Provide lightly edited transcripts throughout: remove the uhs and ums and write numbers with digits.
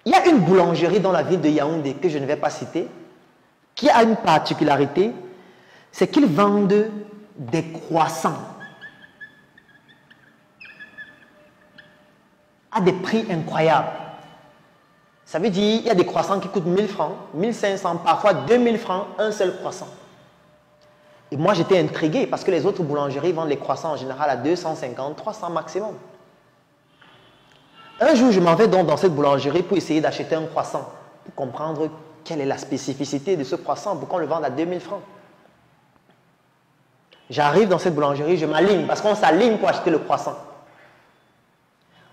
Il y a une boulangerie dans la ville de Yaoundé, que je ne vais pas citer, qui a une particularité, c'est qu'ils vendent des croissants à des prix incroyables. Ça veut dire qu'il y a des croissants qui coûtent 1000 francs, 1500, parfois 2000 francs, un seul croissant. Et moi, j'étais intrigué parce que les autres boulangeries vendent les croissants en général à 250, 300 maximum. Un jour, je m'en vais donc dans cette boulangerie pour essayer d'acheter un croissant, pour comprendre quelle est la spécificité de ce croissant, pourquoi on le vend à 2000 francs. J'arrive dans cette boulangerie, je m'aligne, parce qu'on s'aligne pour acheter le croissant.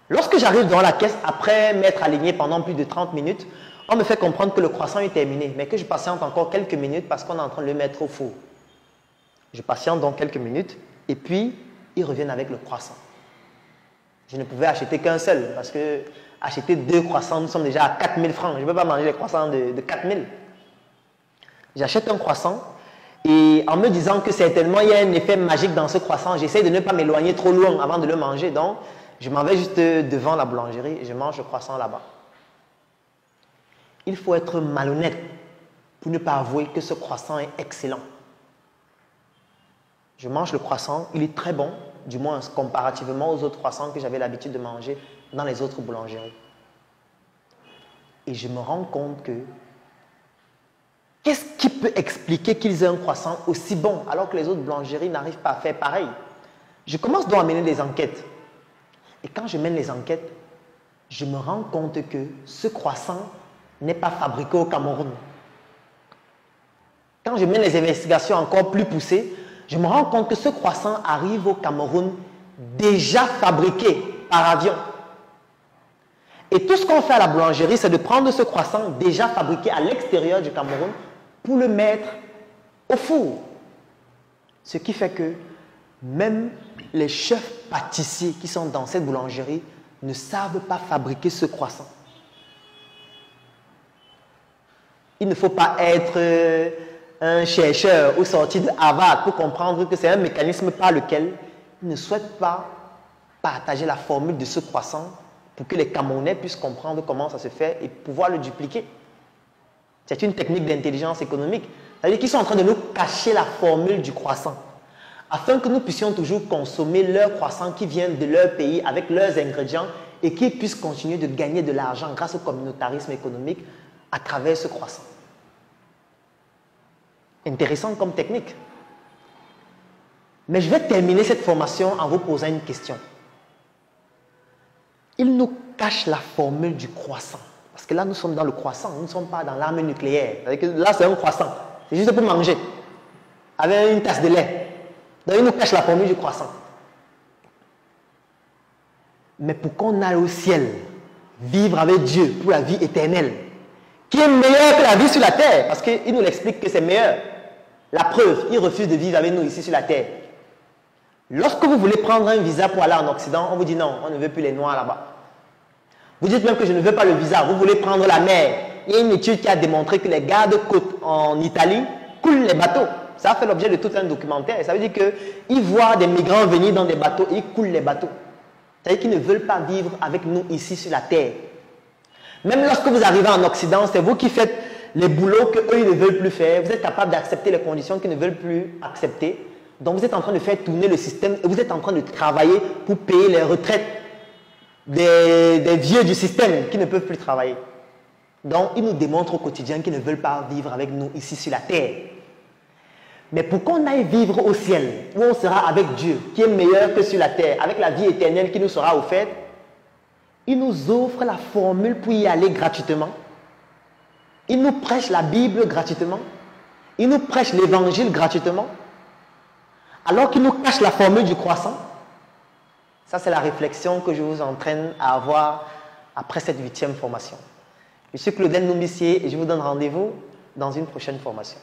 Lorsque j'arrive dans la caisse, après m'être aligné pendant plus de 30 minutes, on me fait comprendre que le croissant est terminé, mais que je patiente encore quelques minutes parce qu'on est en train de le mettre au four. Je patiente donc quelques minutes, et puis ils reviennent avec le croissant. Je ne pouvais acheter qu'un seul, parce que acheter 2 croissants, nous sommes déjà à 4000 francs. Je ne peux pas manger les croissants de 4000. J'achète un croissant, et en me disant que certainement il y a un effet magique dans ce croissant, j'essaie de ne pas m'éloigner trop loin avant de le manger. Donc, je m'en vais juste devant la boulangerie et je mange le croissant là-bas. Il faut être malhonnête pour ne pas avouer que ce croissant est excellent. Je mange le croissant, il est très bon, du moins comparativement aux autres croissants que j'avais l'habitude de manger dans les autres boulangeries. Et je me rends compte que qu'est-ce qui peut expliquer qu'ils aient un croissant aussi bon alors que les autres boulangeries n'arrivent pas à faire pareil? Je commence donc à mener des enquêtes. Et quand je mène les enquêtes, je me rends compte que ce croissant n'est pas fabriqué au Cameroun. Quand je mène les investigations encore plus poussées, je me rends compte que ce croissant arrive au Cameroun déjà fabriqué par avion. Et tout ce qu'on fait à la boulangerie, c'est de prendre ce croissant déjà fabriqué à l'extérieur du Cameroun pour le mettre au four. Ce qui fait que même les chefs pâtissiers qui sont dans cette boulangerie ne savent pas fabriquer ce croissant. Il ne faut pas être un chercheur ou sorti de Harvard pour comprendre que c'est un mécanisme par lequel ils ne souhaitent pas partager la formule de ce croissant pour que les Camerounais puissent comprendre comment ça se fait et pouvoir le dupliquer. C'est une technique d'intelligence économique. C'est-à-dire qu'ils sont en train de nous cacher la formule du croissant afin que nous puissions toujours consommer leurs croissants qui viennent de leur pays avec leurs ingrédients et qu'ils puissent continuer de gagner de l'argent grâce au communautarisme économique à travers ce croissant. Intéressant comme technique. Mais je vais terminer cette formation en vous posant une question. Il nous cache la formule du croissant. Parce que là, nous sommes dans le croissant, nous ne sommes pas dans l'arme nucléaire. C'est-à-dire que là, c'est un croissant. C'est juste pour manger. Avec une tasse de lait. Donc, il nous cache la formule du croissant. Mais pour qu'on aille au ciel, vivre avec Dieu pour la vie éternelle, qui est meilleure que la vie sur la terre, parce qu'il nous l'explique que c'est meilleur. La preuve, il refuse de vivre avec nous ici sur la terre. Lorsque vous voulez prendre un visa pour aller en Occident, on vous dit non, on ne veut plus les Noirs là-bas. Vous dites même que je ne veux pas le visa, vous voulez prendre la mer. Il y a une étude qui a démontré que les gardes-côtes en Italie coulent les bateaux. Ça a fait l'objet de tout un documentaire. Ça veut dire qu'ils voient des migrants venir dans des bateaux et ils coulent les bateaux. C'est-à-dire qu'ils ne veulent pas vivre avec nous ici sur la terre. Même lorsque vous arrivez en Occident, c'est vous qui faites les boulots qu'eux ne veulent plus faire. Vous êtes capable d'accepter les conditions qu'ils ne veulent plus accepter. Donc vous êtes en train de faire tourner le système et vous êtes en train de travailler pour payer les retraites des vieux du système qui ne peuvent plus travailler. Donc ils nous démontrent au quotidien qu'ils ne veulent pas vivre avec nous ici sur la terre. Mais pour qu'on aille vivre au ciel, où on sera avec Dieu, qui est meilleur que sur la terre, avec la vie éternelle qui nous sera offerte, il nous offre la formule pour y aller gratuitement. Il nous prêche la Bible gratuitement. Il nous prêche l'évangile gratuitement. Alors qu'il nous cache la formule du croissant. Ça, c'est la réflexion que je vous entraîne à avoir après cette 8e formation. Je suis Claudel Noumissier et je vous donne rendez-vous dans une prochaine formation.